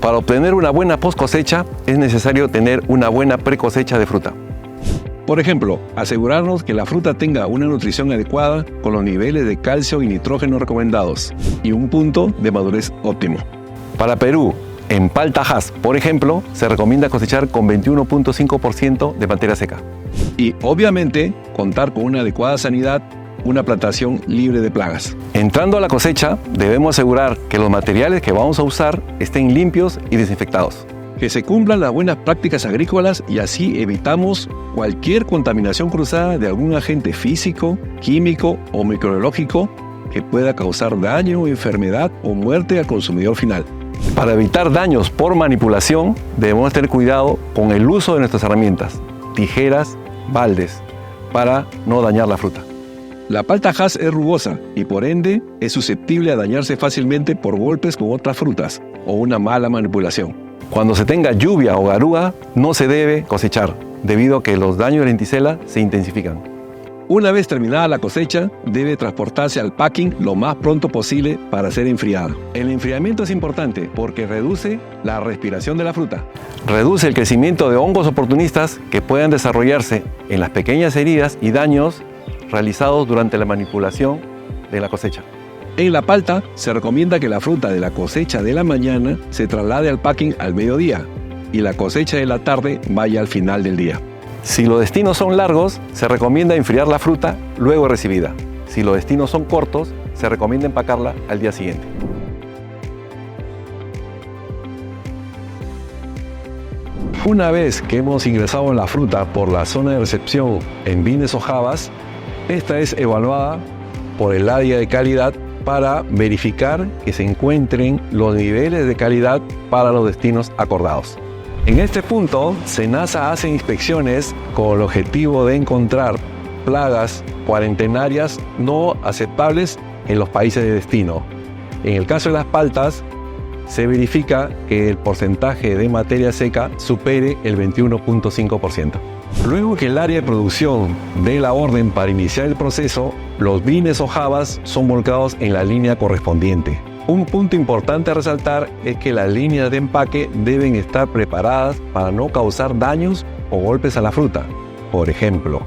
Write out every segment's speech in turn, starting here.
Para obtener una buena post cosecha es necesario tener una buena pre cosecha de fruta. Por ejemplo, asegurarnos que la fruta tenga una nutrición adecuada con los niveles de calcio y nitrógeno recomendados y un punto de madurez óptimo. Para Perú, en palta Hass, por ejemplo, se recomienda cosechar con 21.5% de materia seca. Y obviamente contar con una adecuada sanidad, una plantación libre de plagas. Entrando a la cosecha, debemos asegurar que los materiales que vamos a usar estén limpios y desinfectados. Que se cumplan las buenas prácticas agrícolas y así evitamos cualquier contaminación cruzada de algún agente físico, químico o microbiológico que pueda causar daño, enfermedad o muerte al consumidor final. Para evitar daños por manipulación, debemos tener cuidado con el uso de nuestras herramientas, tijeras, baldes, para no dañar la fruta. La palta Hass es rugosa y por ende es susceptible a dañarse fácilmente por golpes con otras frutas o una mala manipulación. Cuando se tenga lluvia o garúa, no se debe cosechar, debido a que los daños de lenticela se intensifican. Una vez terminada la cosecha, debe transportarse al packing lo más pronto posible para ser enfriada. El enfriamiento es importante porque reduce la respiración de la fruta. Reduce el crecimiento de hongos oportunistas que puedan desarrollarse en las pequeñas heridas y daños realizados durante la manipulación de la cosecha. En la palta se recomienda que la fruta de la cosecha de la mañana se traslade al packing al mediodía y la cosecha de la tarde vaya al final del día. Si los destinos son largos, se recomienda enfriar la fruta luego recibida. Si los destinos son cortos, se recomienda empacarla al día siguiente. Una vez que hemos ingresado la fruta por la zona de recepción en bines o jabas, esta es evaluada por el área de calidad para verificar que se encuentren los niveles de calidad para los destinos acordados. En este punto, SENASA hace inspecciones con el objetivo de encontrar plagas cuarentenarias no aceptables en los países de destino. En el caso de las paltas, se verifica que el porcentaje de materia seca supere el 21.5%. Luego que el área de producción dé la orden para iniciar el proceso, los bines o jabas son volcados en la línea correspondiente. Un punto importante a resaltar es que las líneas de empaque deben estar preparadas para no causar daños o golpes a la fruta. Por ejemplo,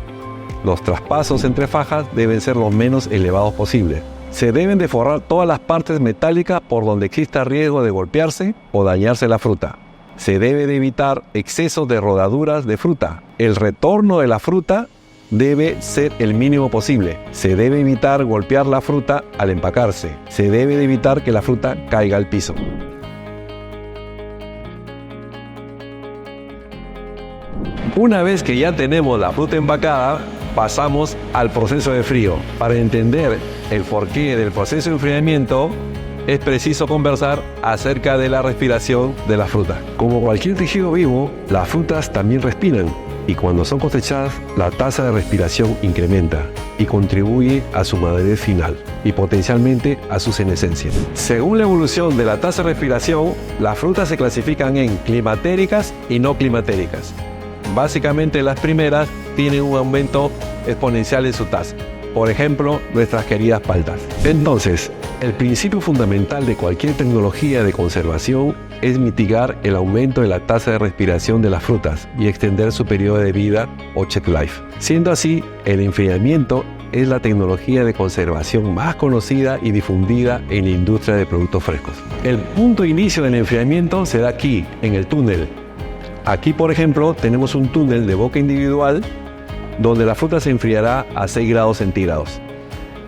los traspasos entre fajas deben ser lo menos elevados posible. Se deben de forrar todas las partes metálicas por donde exista riesgo de golpearse o dañarse la fruta. Se debe de evitar excesos de rodaduras de fruta. El retorno de la fruta debe ser el mínimo posible. Se debe evitar golpear la fruta al empacarse. Se debe de evitar que la fruta caiga al piso. Una vez que ya tenemos la fruta empacada, pasamos al proceso de frío. Para entender el porqué del proceso de enfriamiento, es preciso conversar acerca de la respiración de la fruta. Como cualquier tejido vivo, las frutas también respiran. Y cuando son cosechadas, la tasa de respiración incrementa y contribuye a su madurez final y potencialmente a su senescencia. Según la evolución de la tasa de respiración, las frutas se clasifican en climatéricas y no climatéricas. Básicamente las primeras tienen un aumento exponencial en su tasa. Por ejemplo, nuestras queridas paltas. Entonces, el principio fundamental de cualquier tecnología de conservación es mitigar el aumento de la tasa de respiración de las frutas y extender su periodo de vida o shelf life. Siendo así, el enfriamiento es la tecnología de conservación más conocida y difundida en la industria de productos frescos. El punto de inicio del enfriamiento se da aquí, en el túnel. Aquí, por ejemplo, tenemos un túnel de boca individual donde la fruta se enfriará a 6 grados centígrados.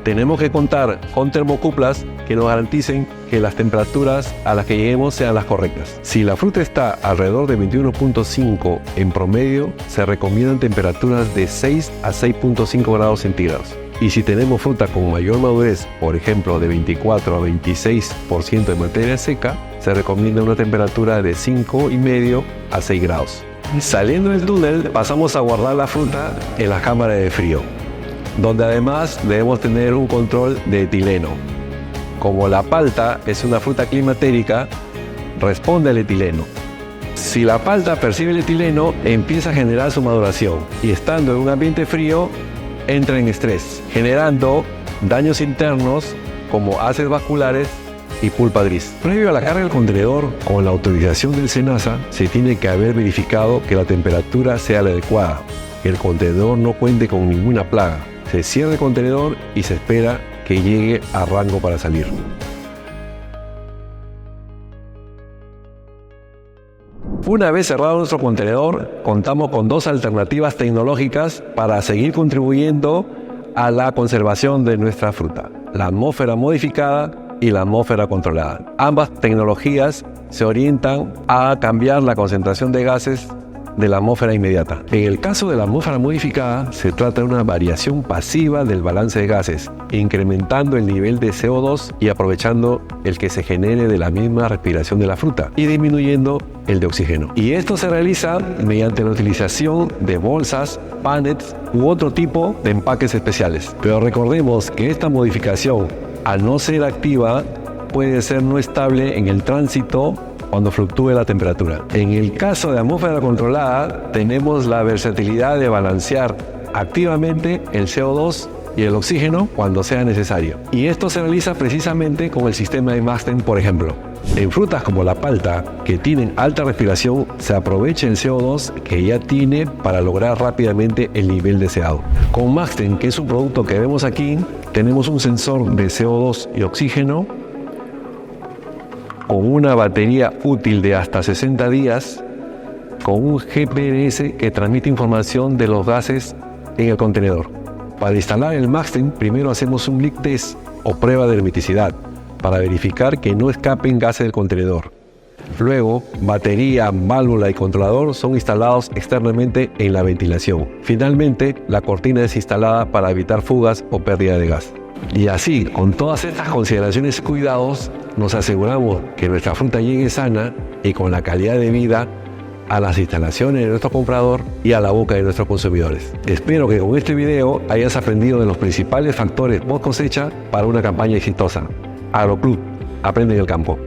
Tenemos que contar con termocuplas que nos garanticen que las temperaturas a las que lleguemos sean las correctas. Si la fruta está alrededor de 21.5 en promedio, se recomiendan temperaturas de 6 a 6.5 grados centígrados. Y si tenemos fruta con mayor madurez, por ejemplo de 24 a 26% de materia seca, se recomienda una temperatura de 5,5 a 6 grados. Saliendo del túnel, pasamos a guardar la fruta en la cámara de frío, donde además debemos tener un control de etileno. Como la palta es una fruta climatérica, responde al etileno. Si la palta percibe el etileno, empieza a generar su maduración y estando en un ambiente frío, entra en estrés, generando daños internos como haces vasculares y pulpa gris. Previo a la carga del contenedor, con la autorización del SENASA, se tiene que haber verificado que la temperatura sea la adecuada, que el contenedor no cuente con ninguna plaga. Se cierra el contenedor y se espera que llegue a rango para salir. Una vez cerrado nuestro contenedor, contamos con dos alternativas tecnológicas para seguir contribuyendo a la conservación de nuestra fruta: la atmósfera modificada y la atmósfera controlada. Ambas tecnologías se orientan a cambiar la concentración de gases de la atmósfera inmediata. En el caso de la atmósfera modificada, se trata de una variación pasiva del balance de gases, incrementando el nivel de CO2 y aprovechando el que se genere de la misma respiración de la fruta y disminuyendo el de oxígeno. Y esto se realiza mediante la utilización de bolsas, panels u otro tipo de empaques especiales. Pero recordemos que esta modificación, al no ser activa, puede ser no estable en el tránsito cuando fluctúe la temperatura. En el caso de atmósfera controlada, tenemos la versatilidad de balancear activamente el CO2 y el oxígeno cuando sea necesario. Y esto se realiza precisamente con el sistema de Maxten, por ejemplo. En frutas como la palta, que tienen alta respiración, se aprovecha el CO2 que ya tiene para lograr rápidamente el nivel deseado. Con Maxten, que es un producto que vemos aquí, tenemos un sensor de CO2 y oxígeno con una batería útil de hasta 60 días, con un GPS que transmite información de los gases en el contenedor. Para instalar el Maxten, primero hacemos un leak test o prueba de hermeticidad para verificar que no escapen gases del contenedor. Luego, batería, válvula y controlador son instalados externamente en la ventilación. Finalmente, la cortina es instalada para evitar fugas o pérdida de gas. Y así, con todas estas consideraciones y cuidados, nos aseguramos que nuestra fruta llegue sana y con la calidad de vida a las instalaciones de nuestro comprador y a la boca de nuestros consumidores. Espero que con este video hayas aprendido de los principales factores post cosecha para una campaña exitosa. AgroClub, aprende en el campo.